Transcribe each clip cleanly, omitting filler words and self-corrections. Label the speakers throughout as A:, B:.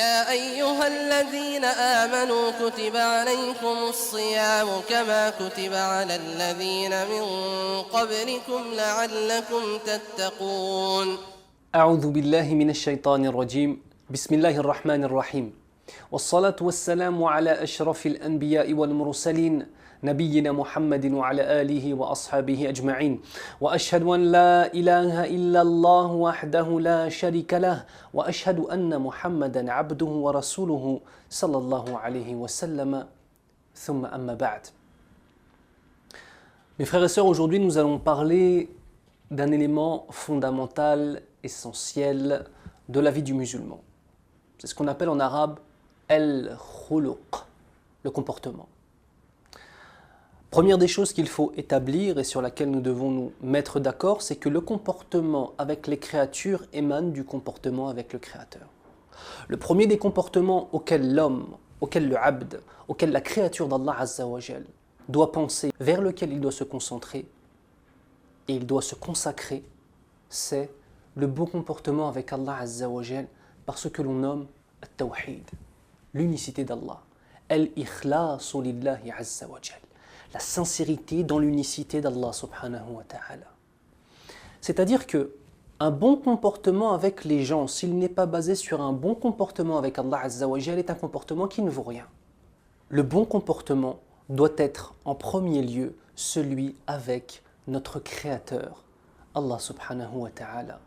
A: يا أيها الذين آمنوا كتب عليكم الصيام كما كتب على الذين من قبلكم لعلكم تتقون.
B: أعوذ بالله من الشيطان الرجيم. بسم الله الرحمن الرحيم. والصلاة والسلام على أشرف الأنبياء والمرسلين نبينا محمد وعلى آله وأصحابه أجمعين. وأشهد أن لا إله إلا الله وحده لا شريك له وأشهد أن محمدا عبده ورسوله صلى الله عليه وسلم ثم أما بعد. Mes frères et sœurs, aujourd'hui nous allons parler d'un élément fondamental, essentiel de la vie du musulman. C'est ce qu'on appelle en arabe al-khuluq, le comportement. Première des choses qu'il faut établir et sur laquelle nous devons nous mettre d'accord, c'est que le comportement avec les créatures émane du comportement avec le Créateur. Le premier des comportements auquel l'homme, auquel le abd, auquel la créature d'Allah Azza wa Jal doit penser, vers lequel il doit se concentrer et il doit se consacrer, c'est le bon comportement avec Allah Azza wa Jal par ce que l'on nomme al-tawhid, l'unicité d'Allah, al-ikhlasu lillahi Azza wa Jal, la sincérité dans l'unicité d'Allah subhanahu wa ta'ala. C'est-à-dire que un bon comportement avec les gens, s'il n'est pas basé sur un bon comportement avec Allah Azza wa Jal, est un comportement qui ne vaut rien. Le bon comportement doit être en premier lieu celui avec notre Créateur, Allah subhanahu wa ta'ala.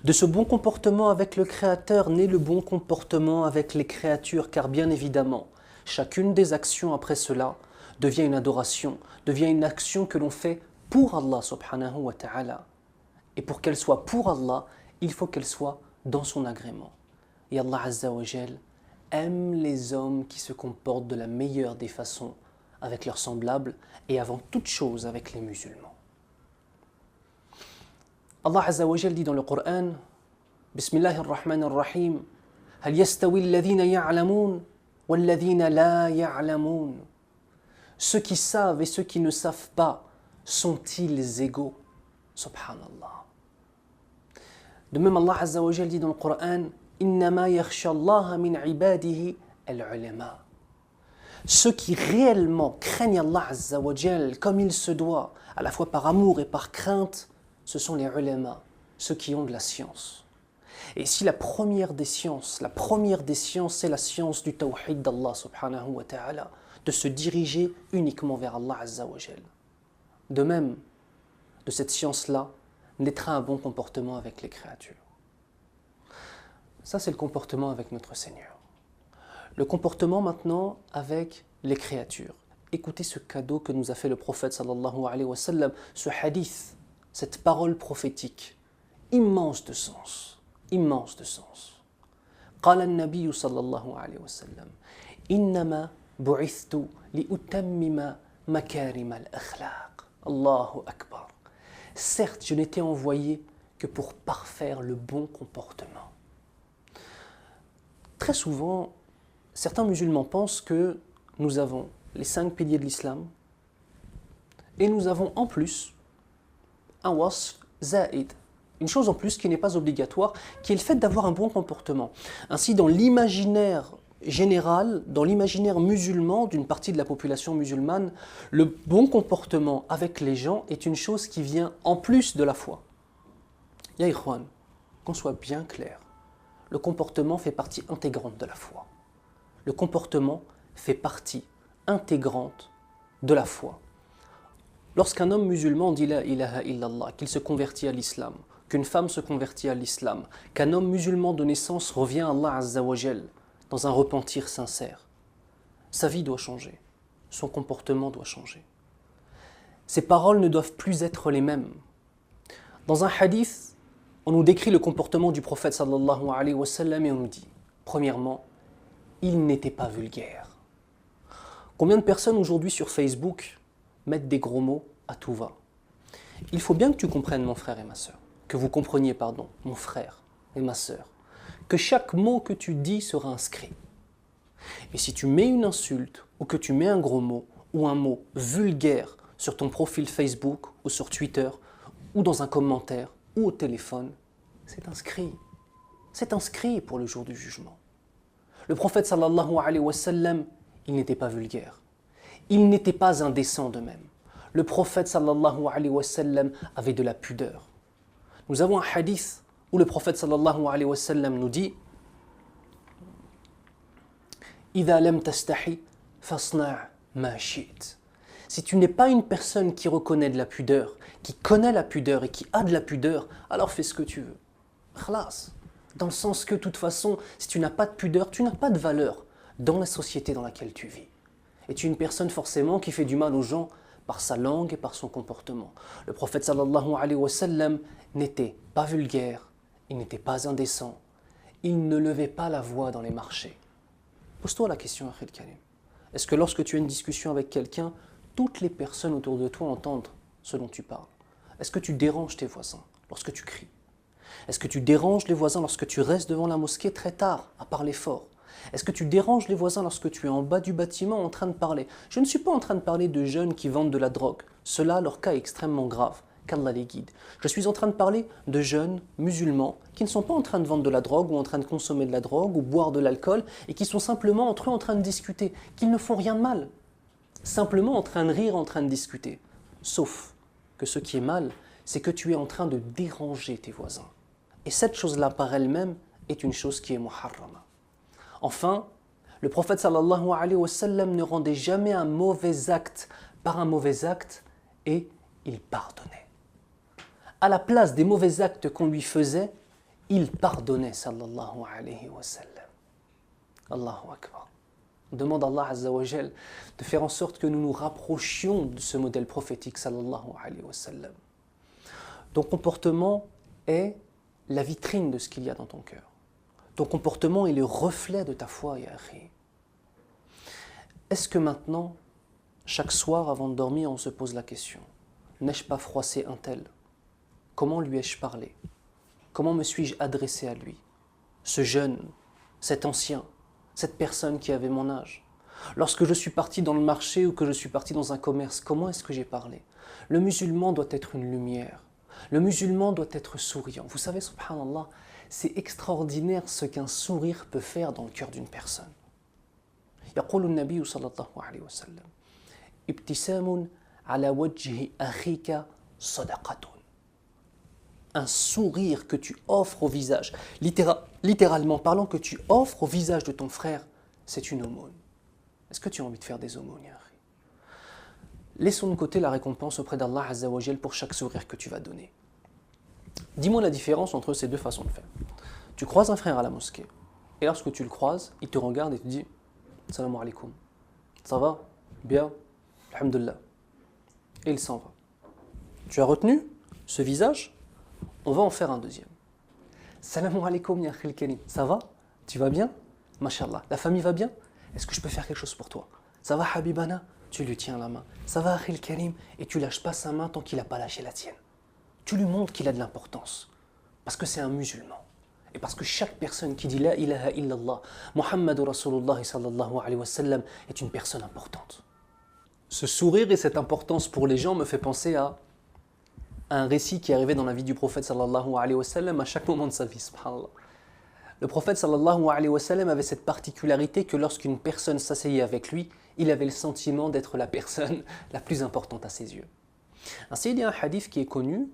B: De ce bon comportement avec le Créateur naît le bon comportement avec les créatures, car bien évidemment, chacune des actions après cela devient une adoration, devient une action que l'on fait pour Allah subhanahu wa ta'ala. Et pour qu'elle soit pour Allah, il faut qu'elle soit dans son agrément. Et Allah Azza wa Jal aime les hommes qui se comportent de la meilleure des façons avec leurs semblables et avant toute chose avec les musulmans. Allah Azza wa Jal dit dans le Coran, Bismillahir Rahmanir Rahim, Hal yastawi alladhina ya'lamun walladhina la ya'lamun. Ceux qui savent et ceux qui ne savent pas, sont-ils égaux? Subhanallah. De même, Allah Azza wa Jal dit dans le Coran, Innama yakhsha Allah min ibadihi al-ulama. Ceux qui réellement craignent Allah Azza wa Jal comme il se doit, à la fois par amour et par crainte, ce sont les ulama, ceux qui ont de la science. Et si la première des sciences, c'est la science du tawhid d'Allah subhanahu wa ta'ala, de se diriger uniquement vers Allah Azza wa Jal. De même, de cette science-là, naîtra un bon comportement avec les créatures. Ça, c'est le comportement avec notre Seigneur. Le comportement maintenant avec les créatures. Écoutez ce cadeau que nous a fait le prophète sallallahu alayhi wa sallam, ce hadith, cette parole prophétique, immense de sens, immense de sens. قال النبي صلى الله عليه وسلم إنما بعثت لأتمم مكارم الأخلاق. Allahu Akbar. Certes, je n'étais envoyé que pour parfaire le bon comportement. Très souvent, certains musulmans pensent que nous avons les 5 piliers de l'islam et nous avons en plus un wasf zaïd, une chose en plus qui n'est pas obligatoire, qui est le fait d'avoir un bon comportement. Ainsi, dans l'imaginaire général, dans l'imaginaire musulman d'une partie de la population musulmane, le bon comportement avec les gens est une chose qui vient en plus de la foi. Ya ikhwan, qu'on soit bien clair, le comportement fait partie intégrante de la foi. Le comportement fait partie intégrante de la foi. Lorsqu'un homme musulman dit la ilaha illallah, qu'il se convertit à l'islam, qu'une femme se convertit à l'islam, qu'un homme musulman de naissance revient à Allah Azza wa Jal dans un repentir sincère, sa vie doit changer, son comportement doit changer. Ses paroles ne doivent plus être les mêmes. Dans un hadith, on nous décrit le comportement du prophète sallallahu alayhi wa sallam et on nous dit, premièrement, il n'était pas vulgaire. Combien de personnes aujourd'hui sur Facebook mettent des gros mots à tout va? Il faut bien que tu comprennes, mon frère et ma sœur, que vous compreniez, pardon, mon frère et ma sœur, que chaque mot que tu dis sera inscrit. Et si tu mets une insulte ou que tu mets un gros mot ou un mot vulgaire sur ton profil Facebook ou sur Twitter ou dans un commentaire ou au téléphone, c'est inscrit. C'est inscrit pour le jour du jugement. Le prophète sallallahu alayhi wa sallam, il n'était pas vulgaire. Il n'était pas indécent de même. Le prophète sallallahu alayhi wa sallam avait de la pudeur. Nous avons un hadith où le prophète sallallahu alayhi wa sallam nous dit إِذَا لَمْ تَسْتَحِي فَاصْنَعْ مَا شِئْتَ. Si tu n'es pas une personne qui reconnaît de la pudeur, qui connaît la pudeur et qui a de la pudeur, alors fais ce que tu veux. Khlas. Dans le sens que, de toute façon, si tu n'as pas de pudeur, tu n'as pas de valeur dans la société dans laquelle tu vis. Et tu es une personne forcément qui fait du mal aux gens par sa langue et par son comportement. Le prophète sallallahu alayhi wa sallam n'était pas vulgaire, il n'était pas indécent, il ne levait pas la voix dans les marchés. Pose-toi la question, Akhil Karim. Est-ce que lorsque tu as une discussion avec quelqu'un, toutes les personnes autour de toi entendent ce dont tu parles? Est-ce que tu déranges tes voisins lorsque tu cries? Est-ce que tu déranges les voisins lorsque tu restes devant la mosquée très tard à parler fort? Est-ce que tu déranges les voisins lorsque tu es en bas du bâtiment en train de parler? Je ne suis pas en train de parler de jeunes qui vendent de la drogue. Cela, leur cas est extrêmement grave. Qu'Allah les guide. Je suis en train de parler de jeunes musulmans qui ne sont pas en train de vendre de la drogue ou en train de consommer de la drogue ou boire de l'alcool et qui sont simplement entre eux en train de discuter, qu'ils ne font rien de mal. Simplement en train de rire, en train de discuter. Sauf que ce qui est mal, c'est que tu es en train de déranger tes voisins. Et cette chose-là par elle-même est une chose qui est muharrama. Enfin, le prophète sallallahu alayhi wa sallam ne rendait jamais un mauvais acte par un mauvais acte et il pardonnait. À la place des mauvais actes qu'on lui faisait, il pardonnait sallallahu alayhi wa sallam. Allahu Akbar. On demande à Allah Azza wa Jal de faire en sorte que nous nous rapprochions de ce modèle prophétique sallallahu alayhi wa sallam. Ton comportement est la vitrine de ce qu'il y a dans ton cœur. Ton comportement est le reflet de ta foi, ya akhi. Est-ce que maintenant, chaque soir avant de dormir, on se pose la question, n'ai-je pas froissé un tel? Comment lui ai-je parlé? Comment me suis-je adressé à lui? Ce jeune, cet ancien, cette personne qui avait mon âge. Lorsque je suis parti dans le marché ou que je suis parti dans un commerce, comment est-ce que j'ai parlé? Le musulman doit être une lumière. Le musulman doit être souriant. Vous savez, subhanallah, c'est extraordinaire ce qu'un sourire peut faire dans le cœur d'une personne. يقول النبي صلى الله عليه وسلم ابتسام على وجه أخيك صدقة. Un sourire que tu offres au visage, littéralement parlant, que tu offres au visage de ton frère, c'est une aumône. Est-ce que tu as envie de faire des aumônes, ya akhi? Laissons de côté la récompense auprès d'Allah Azza wa Jal pour chaque sourire que tu vas donner. Dis-moi la différence entre ces deux façons de faire. Tu croises un frère à la mosquée, et lorsque tu le croises, il te regarde et te dit « Salam alaikum, ça va? Bien? Alhamdulillah. » Et il s'en va. Tu as retenu ce visage? On va en faire un deuxième. Salam alaikum ya akhil karim, ça va? Tu vas bien? Mashallah, la famille va bien? Est-ce que je peux faire quelque chose pour toi? Ça va habibana? Tu lui tiens la main. Ça va akhil karim? Et tu lâches pas sa main tant qu'il n'a pas lâché la tienne. Tu lui montres qu'il a de l'importance. Parce que c'est un musulman. Et parce que chaque personne qui dit La ilaha illallah, Muhammadur Rasulullah sallallahu alayhi wa sallam est une personne importante. Ce sourire et cette importance pour les gens me fait penser à un récit qui est arrivé dans la vie du prophète sallallahu alayhi wa sallam à chaque moment de sa vie, subhanallah. Le prophète sallallahu alayhi wa sallam avait cette particularité que lorsqu'une personne s'asseyait avec lui, il avait le sentiment d'être la personne la plus importante à ses yeux. Ainsi, il y a un hadith qui est connu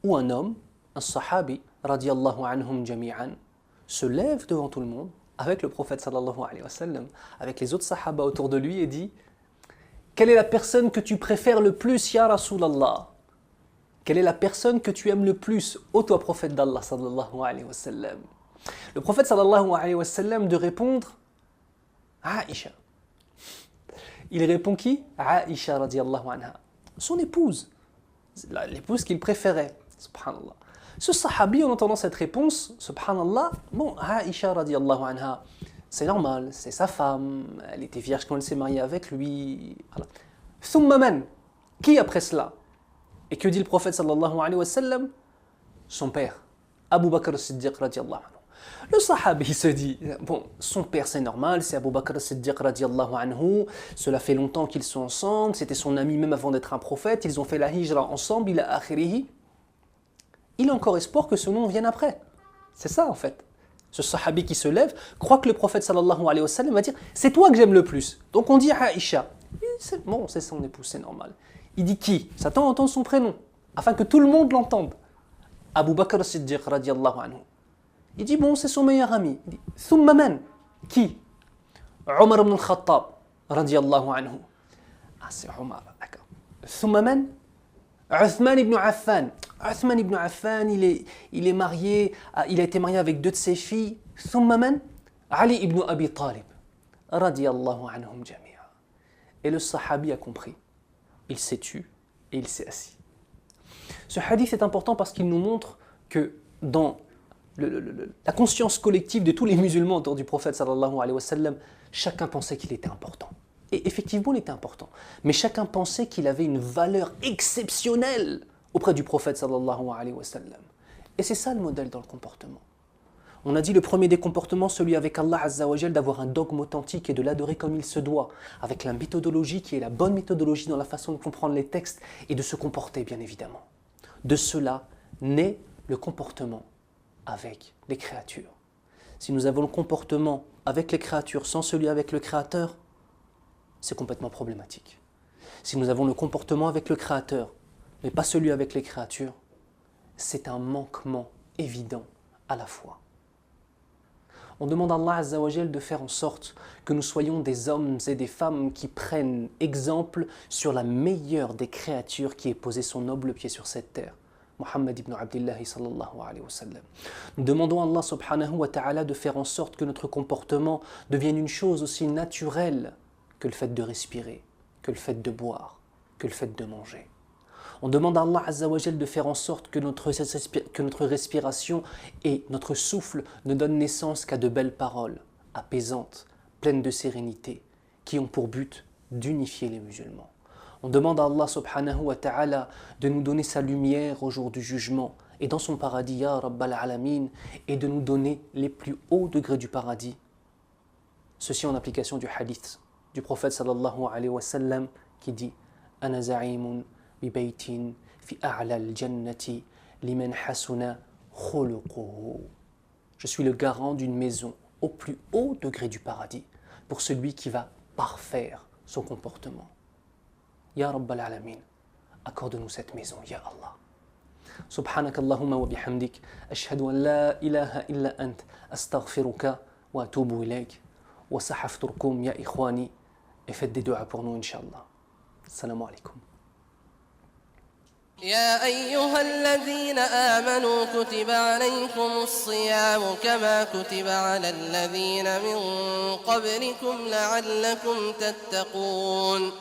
B: où un homme, un sahabi, radiyallahu anhum jami'an, se lève devant tout le monde avec le prophète sallallahu alayhi wa sallam, avec les autres sahaba autour de lui et dit « Quelle est la personne que tu préfères le plus, ya Rasulallah? Quelle est la personne que tu aimes le plus, ô toi prophète d'Allah sallallahu alayhi wa sallam ?» Le prophète sallallahu alayhi wa sallam de répondre Aïcha. Il répond qui? Aïcha radiyallahu anha. Son épouse, l'épouse qu'il préférait. Subhanallah. Ce sahabi, en entendant cette réponse, subhanallah, bon, Aïcha radiyallahu anha, c'est normal, c'est sa femme, elle était vierge quand elle s'est mariée avec lui. Voilà. Thumma man, qui après cela? Et que dit le prophète sallallahu alayhi wa sallam? Son père, Abu Bakr as-Siddiq radiyallahu anhu. Le sahabi se dit, bon, son père c'est normal, c'est Abu Bakr as-Siddiq radiyallahu anhu, cela fait longtemps qu'ils sont ensemble, c'était son ami même avant d'être un prophète, ils ont fait la hijra ensemble, il a akhirihi. Il a encore espoir que ce nom vienne après. C'est ça en fait. Ce sahabi qui se lève croit que le prophète sallallahu alayhi wa sallam va dire « C'est toi que j'aime le plus ». Donc on dit à Aïcha. C'est bon, c'est son épouse, c'est normal. Il dit qui? S'attend à entendre son prénom, afin que tout le monde l'entende. Abu Bakr as-Siddiq radiyallahu anhu. Il dit bon, c'est son meilleur ami. Il dit Thumma man? Qui? Omar ibn al-Khattab radiyallahu anhu. Ah, c'est Omar, d'accord. Thumma man? Uthman ibn Affan. Uthman ibn Affan, il est marié, il a été marié avec 2 de ses filles. Thumma man? Ali ibn Abi Talib radiyallahu anhum jami'a. Et le sahabi a compris. Il s'est tu et il s'est assis. Ce hadith est important parce qu'il nous montre que dans la conscience collective de tous les musulmans autour du prophète sallallahu alayhi wa sallam, chacun pensait qu'il était important. Et effectivement, il était important. Mais chacun pensait qu'il avait une valeur exceptionnelle auprès du prophète sallallahu alayhi wa sallam. Et c'est ça le modèle dans le comportement. On a dit le premier des comportements, celui avec Allah Azza wa Jal, d'avoir un dogme authentique et de l'adorer comme il se doit, avec la méthodologie qui est la bonne méthodologie dans la façon de comprendre les textes et de se comporter, bien évidemment. De cela naît le comportement avec les créatures. Si nous avons le comportement avec les créatures sans celui avec le Créateur, c'est complètement problématique. Si nous avons le comportement avec le Créateur, mais pas celui avec les créatures, c'est un manquement évident à la fois. On demande à Allah Azza wa Jal de faire en sorte que nous soyons des hommes et des femmes qui prennent exemple sur la meilleure des créatures qui ait posé son noble pied sur cette terre, Muhammad ibn Abdullah sallallahu alayhi wa sallam. Nous demandons à Allah subhanahu wa ta'ala de faire en sorte que notre comportement devienne une chose aussi naturelle que le fait de respirer, que le fait de boire, que le fait de manger. On demande à Allah Azza wa Jal de faire en sorte que notre respiration et notre souffle ne donnent naissance qu'à de belles paroles, apaisantes, pleines de sérénité, qui ont pour but d'unifier les musulmans. On demande à Allah subhanahu wa ta'ala de nous donner sa lumière au jour du jugement et dans son paradis, ya Rabbal Alamin, et de nous donner les plus hauts degrés du paradis. Ceci en application du hadith du prophète sallallahu alayhi wa sallam qui dit « Ana za'imun ببيت في أعلى الجنة لمن حسن خلقه. Je suis le garant d'une maison au plus haut degré du paradis pour celui qui va parfaire son comportement. Ya Rabbal Alamin, accorde-nous cette maison, Ya Allah. سبحانك اللهم وبحمدك أشهد أن لا إله إلا أنت أستغفرك وأتوب إليك وسأحفظكم يا إخواني et faites des duas pour nous Inch'Allah. Assalamu alaikum.
A: يا أيها الذين آمنوا كتب عليكم الصيام كما كتب على الذين من قبلكم لعلكم تتقون